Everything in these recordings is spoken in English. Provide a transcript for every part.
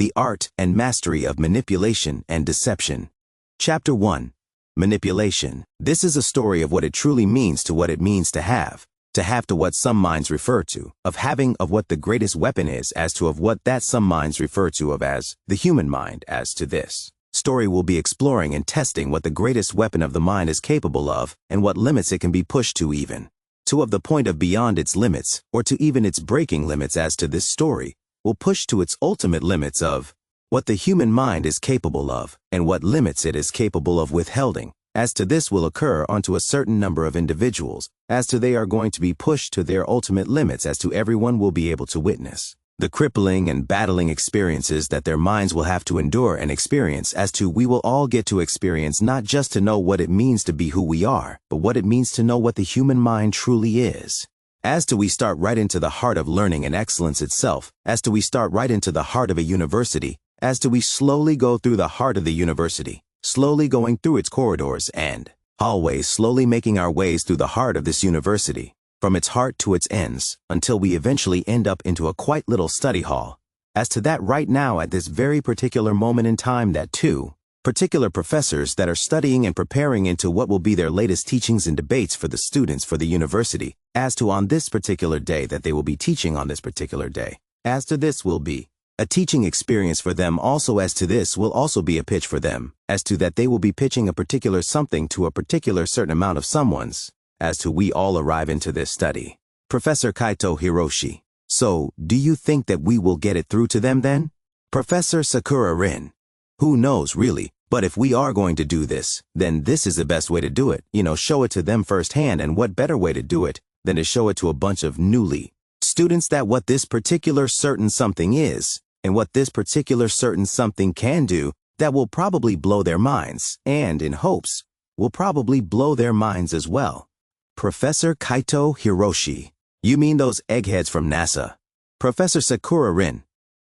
The Art and Mastery of Manipulation and Deception. Chapter 1. Manipulation. This is a story of what it truly means to what it means to have to what some minds refer to, of having of what the greatest weapon is as to of what that some minds refer to of as the human mind as to this. Story will be exploring and testing what the greatest weapon of the mind is capable of and what limits it can be pushed to even. To of the point of beyond its limits, or to even its breaking limits as to this story, will push to its ultimate limits of what the human mind is capable of and what limits it is capable of withholding. As to this will occur onto a certain number of individuals, as to they are going to be pushed to their ultimate limits as to everyone will be able to witness. The crippling and battling experiences that their minds will have to endure and experience as to we will all get to experience not just to know what it means to be who we are, but what it means to know what the human mind truly is. As to we start right into the heart of learning and excellence itself, as to we start right into the heart of a university, as to we slowly go through the heart of the university, slowly going through its corridors and hallways, slowly making our ways through the heart of this university, from its heart to its ends, until we eventually end up into a quite little study hall. As to that right now at this very particular moment in time that two particular professors that are studying and preparing into what will be their latest teachings and debates for the students for the university, as to on this particular day that they will be teaching on this particular day. As to this will be a teaching experience for them also as to this will also be a pitch for them, as to that they will be pitching a particular something to a particular certain amount of someone's, as to we all arrive into this study. Professor Kaito Hiroshi. So, do you think that we will get it through to them then? Professor Sakura Rin. Who knows really, but if we are going to do this, then this is the best way to do it, show it to them firsthand, and what better way to do it than to show it to a bunch of newly students that what this particular certain something is, and what this particular certain something can do that will probably blow their minds, and in hopes, will probably blow their minds as well. Professor Kaito Hiroshi. You mean those eggheads from NASA? Professor Sakura Rin.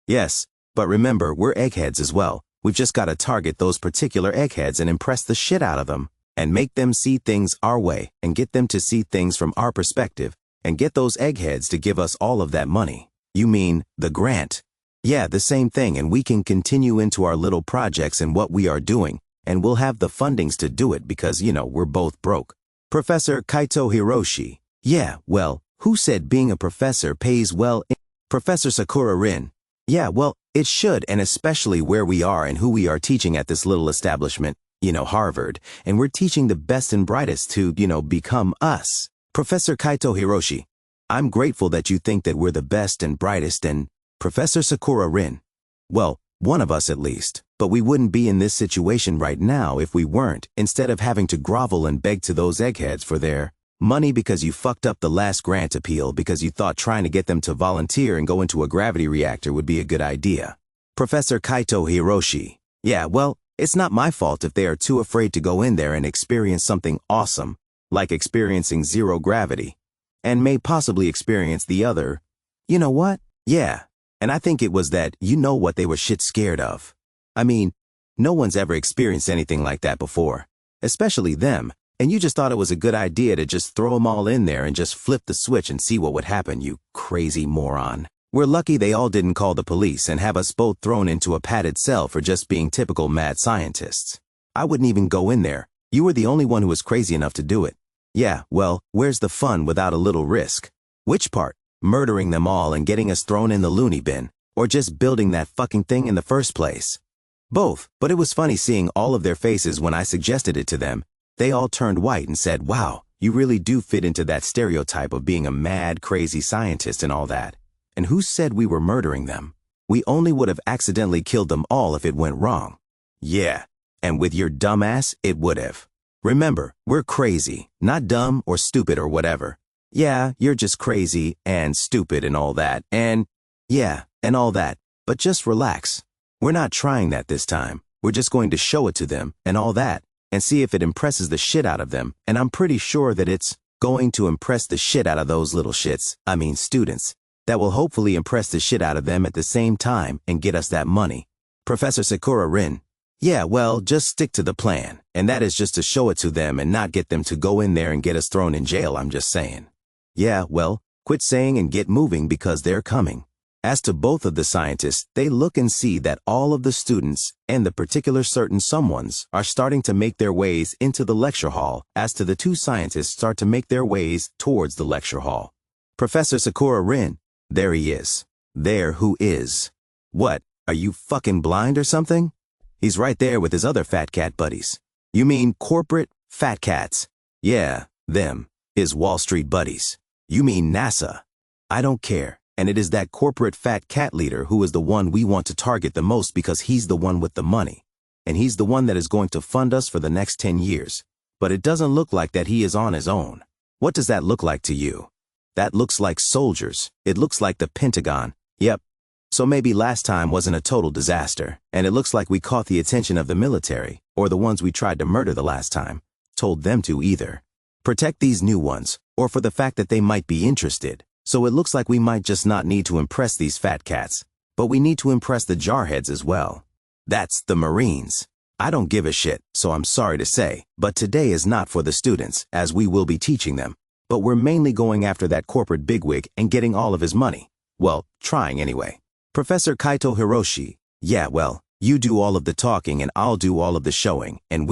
Yes, but remember, we're eggheads as well. We've just got to target those particular eggheads and impress the shit out of them, and make them see things our way, and get them to see things from our perspective, and get those eggheads to give us all of that money. You mean, the grant? Yeah, the same thing, and we can continue into our little projects and what we are doing, and we'll have the fundings to do it because, we're both broke. Professor Kaito Hiroshi. Yeah, well, who said being a professor pays well? Professor Sakura Rin. Yeah, well, it should, and especially where we are and who we are teaching at this little establishment, Harvard, and we're teaching the best and brightest to, become us. Professor Kaito Hiroshi. I'm grateful that you think that we're the best and brightest and Professor Sakura Rin. Well, one of us at least, but we wouldn't be in this situation right now if we weren't, instead of having to grovel and beg to those eggheads for their money because you fucked up the last grant appeal because you thought trying to get them to volunteer and go into a gravity reactor would be a good idea. Professor Kaito Hiroshi. Yeah, well, it's not my fault if they are too afraid to go in there and experience something awesome, like experiencing zero gravity, and may possibly experience the other. You know what? Yeah, and I think it was that what they were shit scared of. I mean, no one's ever experienced anything like that before, especially them. And you just thought it was a good idea to just throw them all in there and just flip the switch and see what would happen, you crazy moron. We're lucky they all didn't call the police and have us both thrown into a padded cell for just being typical mad scientists. I wouldn't even go in there. You were the only one who was crazy enough to do it. Yeah, well, where's the fun without a little risk? Which part? Murdering them all and getting us thrown in the loony bin, or just building that fucking thing in the first place? Both, but it was funny seeing all of their faces when I suggested it to them. They all turned white and said, wow, you really do fit into that stereotype of being a mad, crazy scientist and all that. And who said we were murdering them? We only would have accidentally killed them all if it went wrong. Yeah, and with your dumb ass, it would have. Remember, we're crazy, not dumb or stupid or whatever. Yeah, you're just crazy and stupid and all that, and yeah, and all that, but just relax. We're not trying that this time. We're just going to show it to them and all that, and see if it impresses the shit out of them, and I'm pretty sure that it's going to impress the shit out of those little shits, students, that will hopefully impress the shit out of them at the same time and get us that money. Professor Sakura Rin. Yeah, well, just stick to the plan, and that is just to show it to them and not get them to go in there and get us thrown in jail, I'm just saying. Yeah, well, quit saying and get moving because they're coming. As to both of the scientists, they look and see that all of the students and the particular certain someones are starting to make their ways into the lecture hall. As to the two scientists start to make their ways towards the lecture hall. Professor Sakura Rin, there he is. There who is. What, are you fucking blind or something? He's right there with his other fat cat buddies. You mean corporate fat cats? Yeah, them, his Wall Street buddies. You mean NASA. I don't care. And it is that corporate fat cat leader who is the one we want to target the most because he's the one with the money. And he's the one that is going to fund us for the next 10 years. But it doesn't look like that he is on his own. What does that look like to you? That looks like soldiers. It looks like the Pentagon. Yep. So maybe last time wasn't a total disaster, and it looks like we caught the attention of the military, or the ones we tried to murder the last time. Told them to either protect these new ones, or for the fact that they might be interested. So it looks like we might just not need to impress these fat cats, but we need to impress the jarheads as well. That's the Marines. I don't give a shit, so I'm sorry to say, but today is not for the students, as we will be teaching them. But we're mainly going after that corporate bigwig and getting all of his money. Well, trying anyway. Professor Kaito Hiroshi, yeah, well, you do all of the talking and I'll do all of the showing, and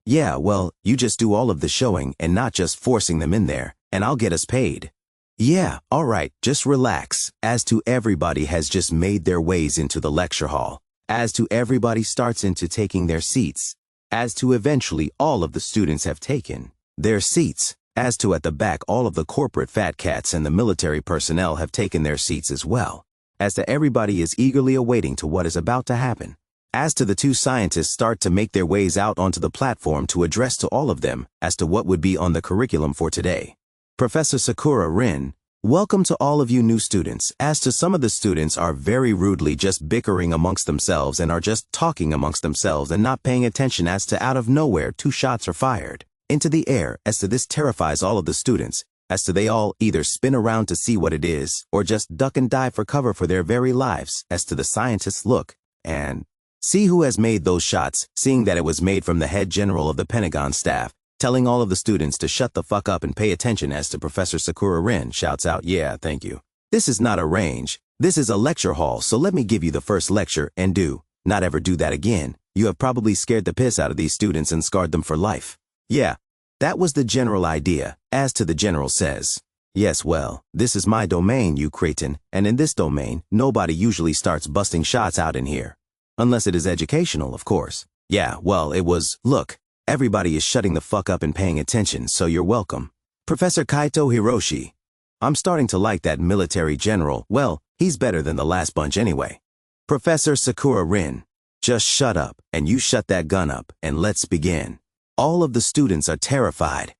yeah, well, you just do all of the showing and not just forcing them in there, and I'll get us paid. Yeah, all right, just relax. As to everybody has just made their ways into the lecture hall. As to everybody starts into taking their seats. As to eventually all of the students have taken their seats. As to at the back all of the corporate fat cats and the military personnel have taken their seats as well. As to everybody is eagerly awaiting to what is about to happen. As to the two scientists start to make their ways out onto the platform to address to all of them as to what would be on the curriculum for today. Professor Sakura Rin, welcome to all of you new students. As to some of the students are very rudely just bickering amongst themselves and are just talking amongst themselves and not paying attention as to out of nowhere 2 shots are fired into the air. As to this terrifies all of the students, as to they all either spin around to see what it is or just duck and dive for cover for their very lives. As to the scientists look and see who has made those shots, seeing that it was made from the head general of the Pentagon staff, telling all of the students to shut the fuck up and pay attention. As to Professor Sakura Rin shouts out, yeah, thank you. This is not a range. This is a lecture hall, so let me give you the first lecture and do not ever do that again. You have probably scared the piss out of these students and scarred them for life. Yeah, that was the general idea. As to the general says, yes, well, this is my domain, you cretin, and in this domain, nobody usually starts busting shots out in here. Unless it is educational, of course. Yeah, well, it was, look. Everybody is shutting the fuck up and paying attention, so you're welcome. Professor Kaito Hiroshi. I'm starting to like that military general. Well, he's better than the last bunch anyway. Professor Sakura Rin. Just shut up, and you shut that gun up, and let's begin. All of the students are terrified.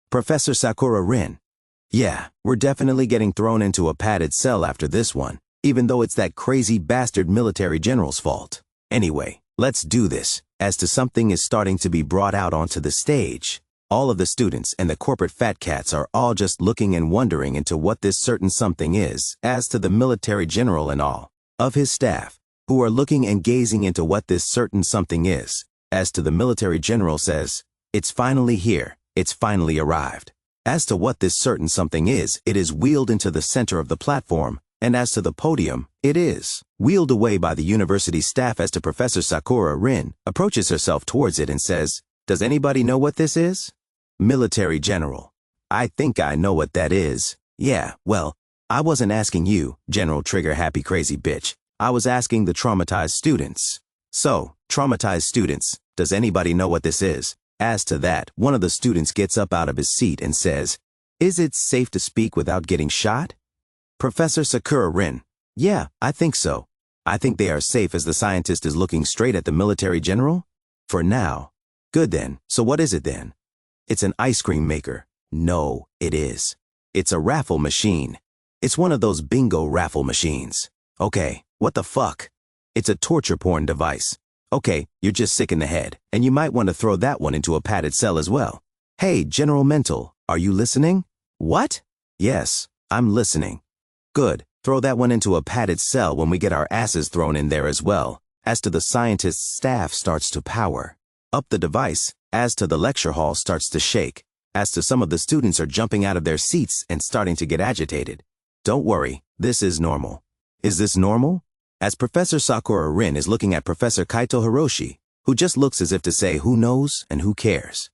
Professor Sakura Rin. Yeah, we're definitely getting thrown into a padded cell after this one, even though it's that crazy bastard military general's fault. Anyway, let's do this. As to something is starting to be brought out onto the stage. All of the students and the corporate fat cats are all just looking and wondering into what this certain something is. As to the military general and all of his staff, who are looking and gazing into what this certain something is. As to the military general says, it's finally here, it's finally arrived. As to what this certain something is, it is wheeled into the center of the platform. And as to the podium, it is wheeled away by the university staff. As to Professor Sakura Rin approaches herself towards it and says, does anybody know what this is? Military general. I think I know what that is. Yeah, well, I wasn't asking you, General Trigger Happy Crazy Bitch. I was asking the traumatized students. So, traumatized students, does anybody know what this is? As to that, one of the students gets up out of his seat and says, is it safe to speak without getting shot? Professor Sakura Rin. Yeah, I think so. I think they are safe as the scientist is looking straight at the military general? For now. Good then, so what is it then? It's an ice cream maker. No, it is. It's a raffle machine. It's one of those bingo raffle machines. Okay, what the fuck? It's a torture porn device. Okay, you're just sick in the head, and you might want to throw that one into a padded cell as well. Hey, General Mental, are you listening? What? Yes, I'm listening. Good, throw that one into a padded cell when we get our asses thrown in there as well. As to the scientist's staff starts to power up the device, as to the lecture hall starts to shake, as to some of the students are jumping out of their seats and starting to get agitated. Don't worry, this is normal. Is this normal? As Professor Sakura Rin is looking at Professor Kaito Hiroshi, who just looks as if to say who knows and who cares.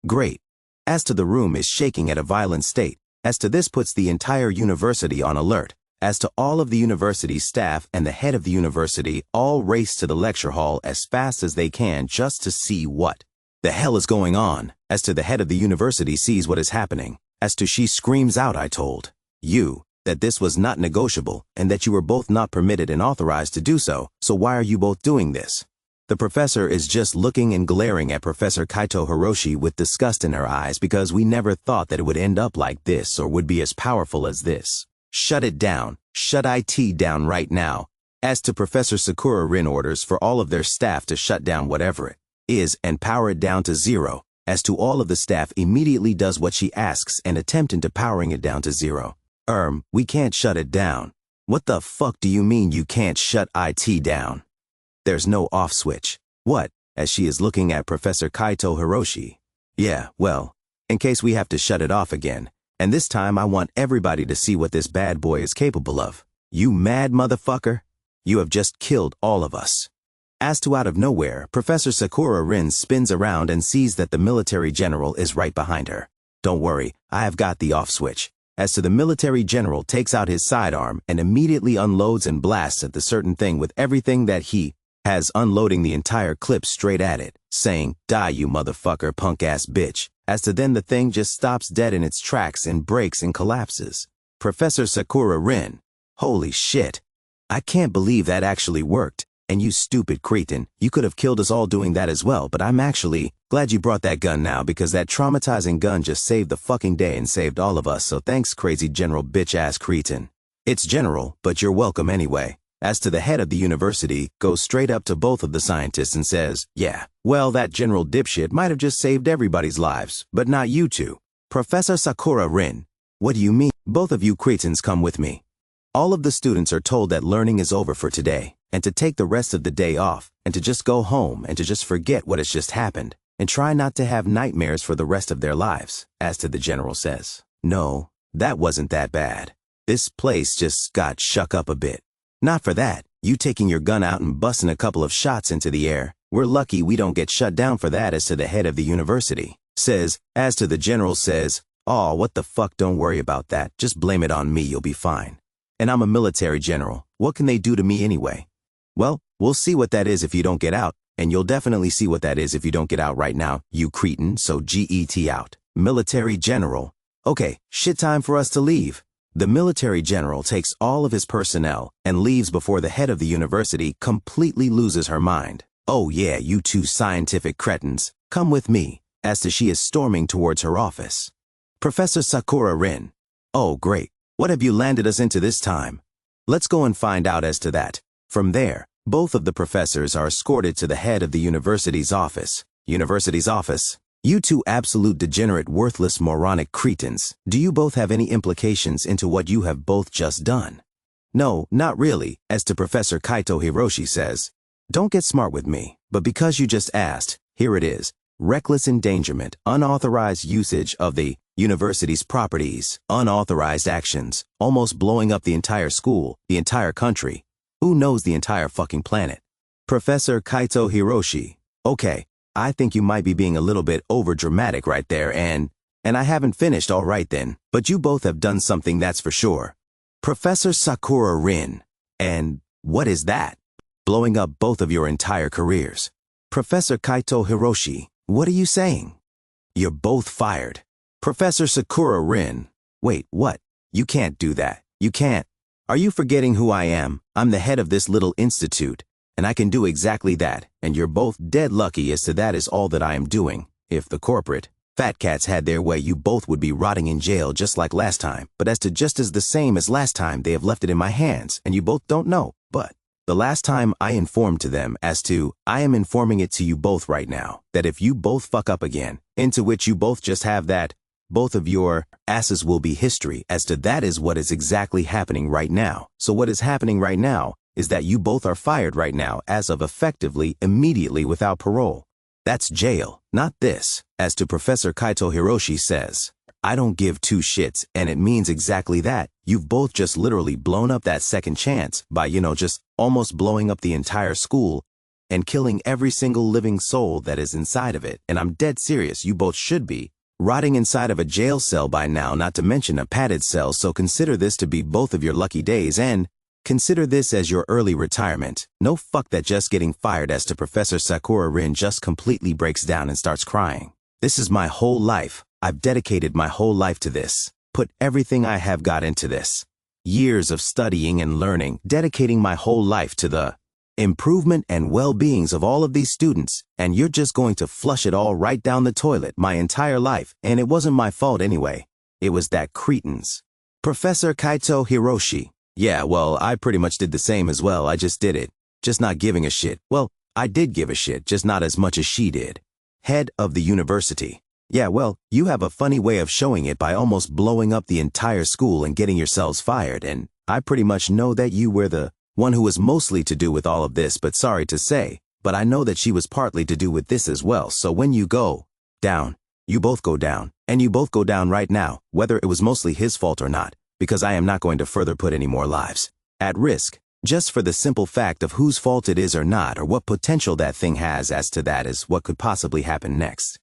Great. As to the room is shaking at a violent state, as to this puts the entire university on alert, as to all of the university staff and the head of the university all race to the lecture hall as fast as they can just to see what the hell is going on, as to the head of the university sees what is happening, as to she screams out, I told you that this was not negotiable and that you were both not permitted and authorized to do so, so why are you both doing this? The professor is just looking and glaring at Professor Kaito Hiroshi with disgust in her eyes because we never thought that it would end up like this or would be as powerful as this. Shut it down. Shut IT down right now. As to Professor Sakura Rin orders for all of their staff to shut down whatever it is and power it down to 0. As to all of the staff immediately does what she asks and attempt into powering it down to 0. We can't shut it down. What the fuck do you mean you can't shut IT down? There's no off switch. What? As she is looking at Professor Kaito Hiroshi. Yeah, well, in case we have to shut it off again. And this time I want everybody to see what this bad boy is capable of. You mad motherfucker? You have just killed all of us. As to out of nowhere, Professor Sakura Rin spins around and sees that the military general is right behind her. Don't worry, I have got the off switch. As to the military general takes out his sidearm and immediately unloads and blasts at the certain thing with everything that he has, unloading the entire clip straight at it, saying, "Die you motherfucker, punk-ass bitch." As to then the thing just stops dead in its tracks and breaks and collapses. Professor Sakura Rin. Holy shit. I can't believe that actually worked. And you stupid cretin, you could have killed us all doing that as well, but I'm actually glad you brought that gun now because that traumatizing gun just saved the fucking day and saved all of us, so thanks crazy general bitch-ass cretin. It's general, but you're welcome anyway. As to the head of the university, goes straight up to both of the scientists and says, yeah, well, that general dipshit might have just saved everybody's lives, but not you two. Professor Sakura Rin. What do you mean? Both of you cretins come with me. All of the students are told that learning is over for today, and to take the rest of the day off, and to just go home and to just forget what has just happened, and try not to have nightmares for the rest of their lives, as to the general says. No, that wasn't that bad. This place just got shook up a bit. Not for that, you taking your gun out and busting a couple of shots into the air. We're lucky we don't get shut down for that, as to the head of the university says. As to the general says, "Aw, what the fuck, don't worry about that. Just blame it on me, you'll be fine. And I'm a military general. What can they do to me anyway?" Well, we'll see what that is if you don't get out, and you'll definitely see what that is if you don't get out right now, you cretin, so GET out. Military general. Okay, shit, time for us to leave. The military general takes all of his personnel and leaves before the head of the university completely loses her mind. Oh yeah, you two scientific cretins, come with me, as to she is storming towards her office. Professor Sakura Rin. Oh great, what have you landed us into this time? Let's go and find out as to that. From there, both of the professors are escorted to the head of the university's office. University's office? You two absolute degenerate, worthless, moronic cretins, do you both have any implications into what you have both just done? No, not really, as to Professor Kaito Hiroshi says. Don't get smart with me, but because you just asked, here it is. Reckless endangerment, unauthorized usage of the university's properties, unauthorized actions, almost blowing up the entire school, the entire country. Who knows, the entire fucking planet? Professor Kaito Hiroshi. Okay. I think you might be being a little bit over-dramatic right there, and I haven't finished. All right then, but you both have done something, that's for sure. Professor Sakura Rin. And what is that? Blowing up both of your entire careers. Professor Kaito Hiroshi, what are you saying? You're both fired. Professor Sakura Rin. Wait, what? You can't do that. You can't. Are you forgetting who I am? I'm the head of this little institute. And I can do exactly that, and you're both dead lucky as to that is all that I am doing. If the corporate fat cats had their way, you both would be rotting in jail just like last time. But as to just as the same as last time, they have left it in my hands, and you both don't know. But the last time I informed to them as to, I am informing it to you both right now, that if you both fuck up again, into which you both just have that, both of your asses will be history, as to that is what is exactly happening right now. So what is happening right now is that you both are fired right now as of effectively immediately without parole. That's jail, not this, as to Professor Kaito Hiroshi says. I don't give two shits, and it means exactly that. You've both just literally blown up that second chance by, just almost blowing up the entire school and killing every single living soul that is inside of it. And I'm dead serious, you both should be rotting inside of a jail cell by now, not to mention a padded cell, so consider this to be both of your lucky days, and consider this as your early retirement. No fuck that just getting fired. As to Professor Sakura Rin just completely breaks down and starts crying. This is my whole life. I've dedicated my whole life to this. Put everything I have got into this. Years of studying and learning, dedicating my whole life to the improvement and well-beings of all of these students, and you're just going to flush it all right down the toilet. My entire life, and it wasn't my fault anyway. It was that cretin's. Professor Kaito Hiroshi. Yeah, well, I pretty much did the same as well. I just did it. Just not giving a shit. Well, I did give a shit, just not as much as she did. Head of the university. Yeah, well, you have a funny way of showing it by almost blowing up the entire school and getting yourselves fired, and I pretty much know that you were the one who was mostly to do with all of this, but sorry to say, but I know that she was partly to do with this as well. So when you go down, you both go down, and you both go down right now, whether it was mostly his fault or not, because I am not going to further put any more lives at risk, just for the simple fact of whose fault it is or not, or what potential that thing has. As to that is what could possibly happen next.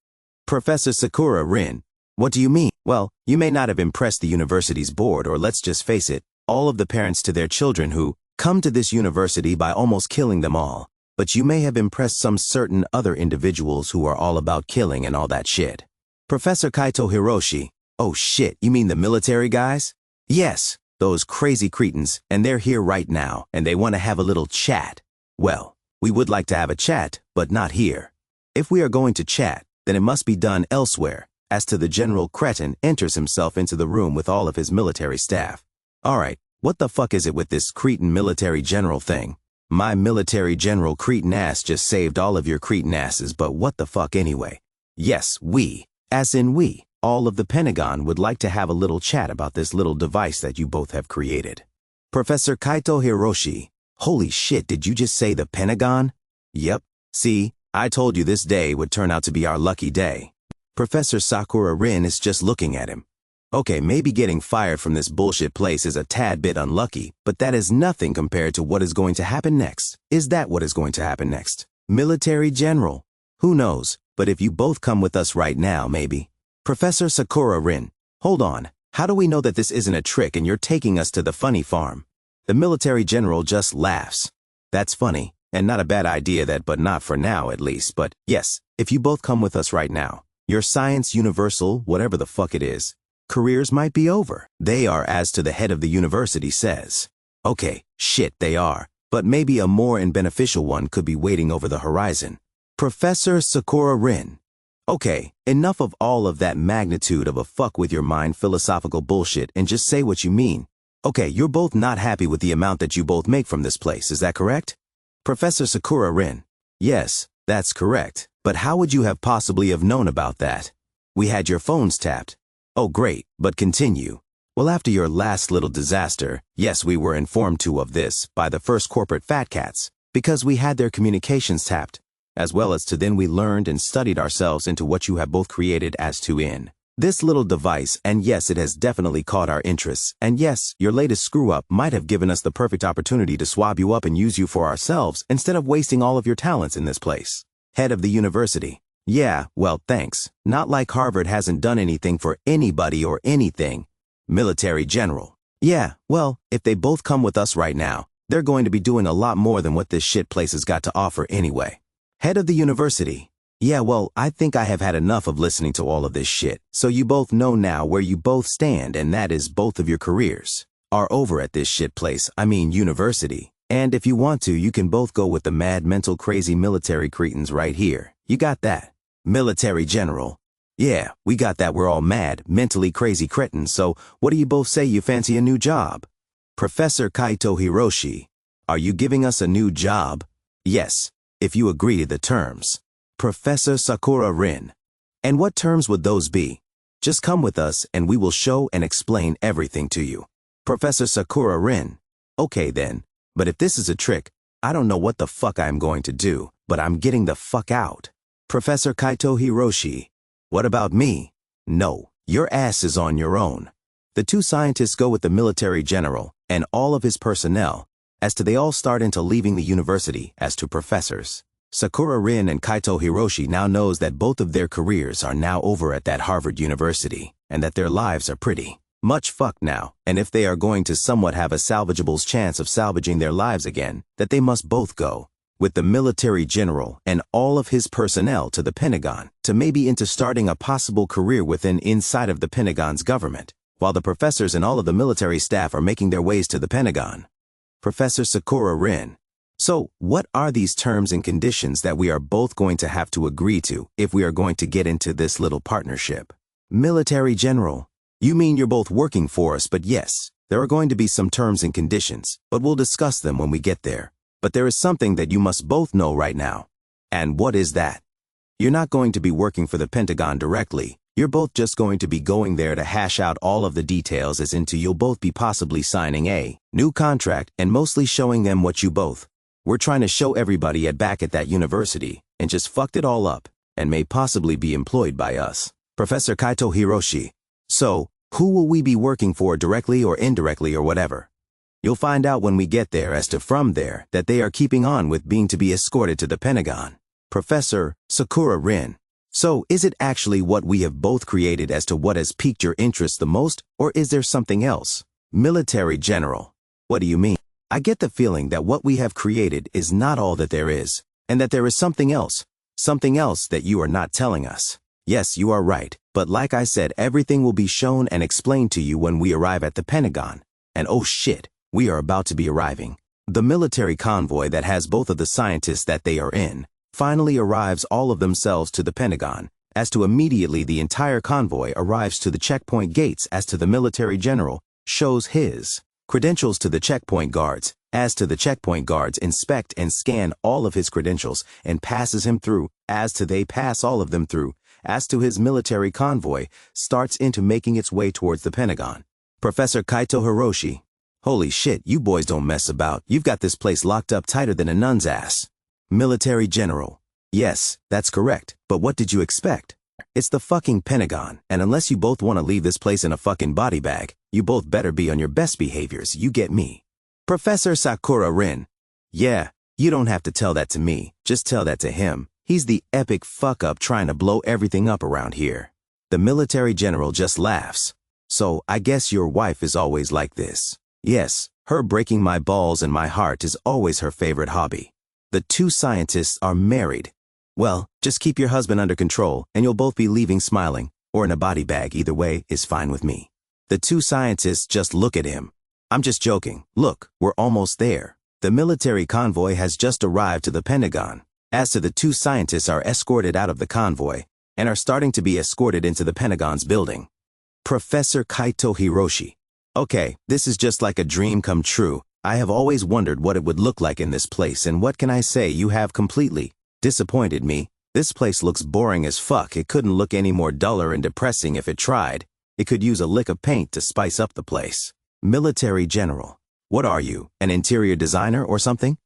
Professor Sakura Rin. What do you mean? Well, you may not have impressed the university's board, or let's just face it, all of the parents to their children who come to this university by almost killing them all, but you may have impressed some certain other individuals who are all about killing and all that shit. Professor Kaito Hiroshi. Oh shit, you mean the military guys? Yes, those crazy cretins, and they're here right now, and they want to have a little chat. Well, we would like to have a chat, but not here. If we are going to chat, then it must be done elsewhere. As to the General Cretin enters himself into the room with all of his military staff. Alright, what the fuck is it with this cretin military general thing? My military general cretin ass just saved all of your cretin asses, but what the fuck anyway? Yes, we, as in we, all of the Pentagon would like to have a little chat about this little device that you both have created. Professor Kaito Hiroshi. Holy shit, did you just say the Pentagon? Yep, see, I told you this day would turn out to be our lucky day. Professor Sakura Rin is just looking at him. Okay, maybe getting fired from this bullshit place is a tad bit unlucky, but that is nothing compared to what is going to happen next. Is that what is going to happen next? Military general? Who knows, but if you both come with us right now, maybe. Professor Sakura Rin. Hold on, how do we know that this isn't a trick and you're taking us to the funny farm? The military general just laughs. That's funny, and not a bad idea that, but not for now at least, but yes, if you both come with us right now, your science universal, whatever the fuck it is, careers might be over. They are, as to the head of the university says. Okay, shit, they are, but maybe a more and beneficial one could be waiting over the horizon. Professor Sakura Rin. Okay, enough of all of that magnitude of a fuck with your mind philosophical bullshit and just say what you mean. Okay, you're both not happy with the amount that you both make from this place, is that correct? Professor Sakura Rin. Yes, that's correct, but how would you have possibly have known about that? We had your phones tapped. Oh great, but continue. Well, after your last little disaster, yes, we were informed too of this by the first corporate fat cats, because we had their communications tapped, as well as to then we learned and studied ourselves into what you have both created as to in this little device, and yes, it has definitely caught our interests, and yes, your latest screw-up might have given us the perfect opportunity to swab you up and use you for ourselves instead of wasting all of your talents in this place. Head of the university. Yeah, well, thanks. Not like Harvard hasn't done anything for anybody or anything. Military general. Yeah, well, if they both come with us right now, they're going to be doing a lot more than what this shit place has got to offer anyway. Head of the university. Yeah, well, I think I have had enough of listening to all of this shit, so you both know now where you both stand, and that is both of your careers are over at this shit place, I mean university. And if you want to, you can both go with the mad, mental, crazy military cretins right here. You got that? Military general. Yeah, we got that. We're all mad, mentally crazy cretins, so what do you both say you fancy a new job? Professor Kaito Hiroshi. Are you giving us a new job? Yes, if you agree to the terms. Professor Sakura Rin. And what terms would those be? Just come with us and we will show and explain everything to you. Professor Sakura Rin. Okay then, but if this is a trick, I don't know what the fuck I'm going to do, but I'm getting the fuck out. Professor Kaito Hiroshi. What about me? No, Your ass is on your own. The two scientists go with the military general and all of his personnel, as to they all start into leaving the university as to professors. Sakura Rin and Kaito Hiroshi now knows that both of their careers are now over at that Harvard University, and that their lives are pretty much fucked now, and if they are going to somewhat have a salvageable chance of salvaging their lives again, that they must both go with the military general and all of his personnel to the Pentagon, to maybe into starting a possible career inside of the Pentagon's government, while the professors and all of the military staff are making their ways to the Pentagon. Professor Sakura Rin. So, what are these terms and conditions that we are both going to have to agree to if we are going to get into this little partnership? Military general. You mean you're both working for us, but yes, there are going to be some terms and conditions, but we'll discuss them when we get there. But there is something that you must both know right now. And what is that? You're not going to be working for the Pentagon directly. You're both just going to be going there to hash out all of the details, as into you'll both be possibly signing a new contract and mostly showing them what you both we're trying to show everybody back at that university and just fucked it all up and may possibly be employed by us. Professor Kaito Hiroshi. So, who will we be working for directly or indirectly or whatever? You'll find out when we get there as to from there that they are keeping on with being to be escorted to the Pentagon. Professor Sakura Rin. So, is it actually what we have both created as to what has piqued your interest the most, or is there something else? Military general. What do you mean? I get the feeling that what we have created is not all that there is, and that there is something else that you are not telling us. Yes, you are right, but like I said, everything will be shown and explained to you when we arrive at the Pentagon. And oh shit, we are about to be arriving. The military convoy that has both of the scientists that they are in finally arrives all of themselves to the Pentagon, as to immediately the entire convoy arrives to the checkpoint gates, as to the military general shows his credentials to the checkpoint guards, as to the checkpoint guards inspect and scan all of his credentials and passes him through, as to they pass all of them through, as to his military convoy starts into making its way towards the Pentagon. Professor Kaito Hiroshi. Holy shit, you boys don't mess about. You've got this place locked up tighter than a nun's ass. Military general. Yes, that's correct, but what did you expect? It's the fucking Pentagon, and unless you both want to leave this place in a fucking body bag, you both better be on your best behaviors, you get me. Professor Sakura Rin. Yeah, you don't have to tell that to me, just tell that to him. He's the epic fuck-up trying to blow everything up around here. The military general just laughs. So, I guess your wife is always like this. Yes, her breaking my balls and my heart is always her favorite hobby. The two scientists are married. Well, just keep your husband under control and you'll both be leaving smiling, or in a body bag, either way is fine with me. The two scientists just look at him. I'm just joking. Look, we're almost there. The military convoy has just arrived to the Pentagon. As to the two scientists are escorted out of the convoy and are starting to be escorted into the Pentagon's building. Professor Kaito Hiroshi. Okay, this is just like a dream come true. I have always wondered what it would look like in this place, and what can I say, you have completely disappointed me. This place looks boring as fuck. It couldn't look any more duller and depressing if it tried. It could use a lick of paint to spice up the place. Military general. What are you, an interior designer or something?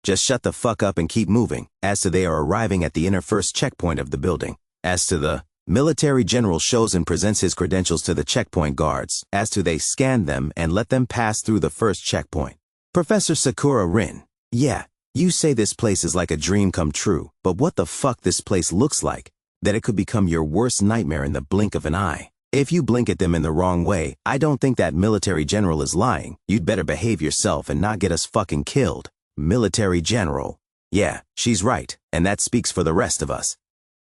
Just shut the fuck up and keep moving. As to they are arriving at the inner first checkpoint of the building. As to the military general shows and presents his credentials to the checkpoint guards. As to they scan them and let them pass through the first checkpoint. Professor Sakura Rin. Yeah, you say this place is like a dream come true, but what the fuck this place looks like, that it could become your worst nightmare in the blink of an eye. If you blink at them in the wrong way, I don't think that military general is lying. You'd better behave yourself and not get us fucking killed. Military general. Yeah, she's right, and that speaks for the rest of us.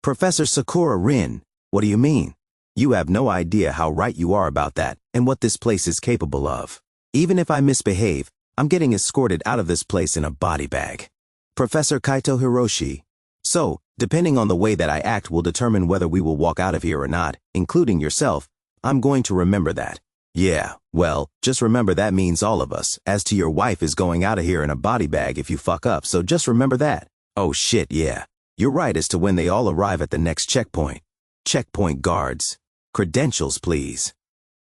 Professor Sakura Rin. What do you mean? You have no idea how right you are about that and what this place is capable of. Even if I misbehave, I'm getting escorted out of this place in a body bag. Professor Kaito Hiroshi. So, depending on the way that I act will determine whether we will walk out of here or not, including yourself. I'm going to remember that. Yeah, well, just remember that means all of us. As to your wife is going out of here in a body bag if you fuck up, so just remember that. Oh shit, yeah. You're right as to when they all arrive at the next checkpoint. Checkpoint guards. Credentials, please.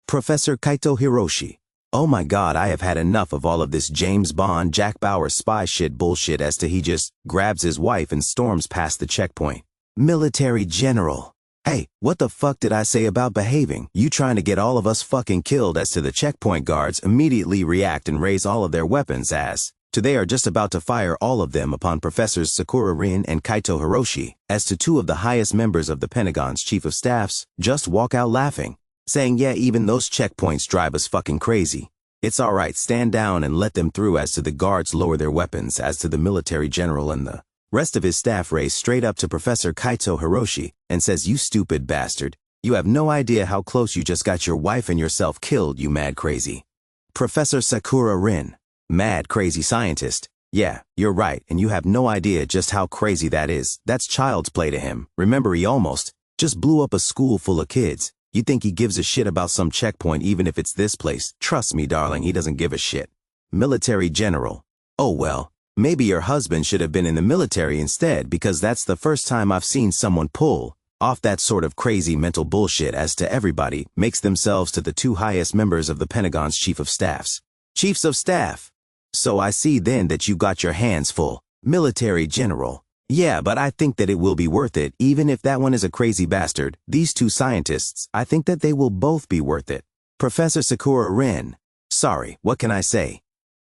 Professor Kaito Hiroshi. Oh my god, I have had enough of all of this James Bond, Jack Bauer spy shit bullshit as to he just grabs his wife and storms past the checkpoint. Military general. Hey, what the fuck did I say about behaving? You trying to get all of us fucking killed? As to the checkpoint guards immediately react and raise all of their weapons as to they are just about to fire all of them upon Professors Sakura Rin and Kaito Hiroshi. As to two of the highest members of the Pentagon's chief of staffs just walk out laughing, saying yeah, even those checkpoints drive us fucking crazy. It's alright, stand down and let them through. As to the guards lower their weapons, as to the military general and the rest of his staff race straight up to Professor Kaito Hiroshi and says, you stupid bastard, you have no idea how close you just got your wife and yourself killed, you mad crazy. Professor Sakura Rin, mad crazy scientist. Yeah, you're right, and you have no idea just how crazy that is. That's child's play to him. Remember, he almost just blew up a school full of kids. You think he gives a shit about some checkpoint even if it's this place? Trust me, darling, he doesn't give a shit. Military general. Oh well, maybe your husband should have been in the military instead, because that's the first time I've seen someone pull off that sort of crazy mental bullshit. As to everybody makes themselves to the two highest members of the Pentagon's chief of staffs. Chiefs of staff. So I see then that you got your hands full. Military general. Yeah, but I think that it will be worth it, even if that one is a crazy bastard. These two scientists, I think that they will both be worth it. Professor Sakura Rin. Sorry, what can I say?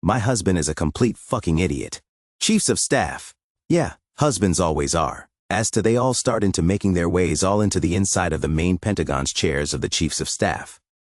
My husband is a complete fucking idiot. Chiefs of staff. Yeah, husbands always are. As to they all start into making their ways all into the inside of the main Pentagon's chairs of the chiefs of staff.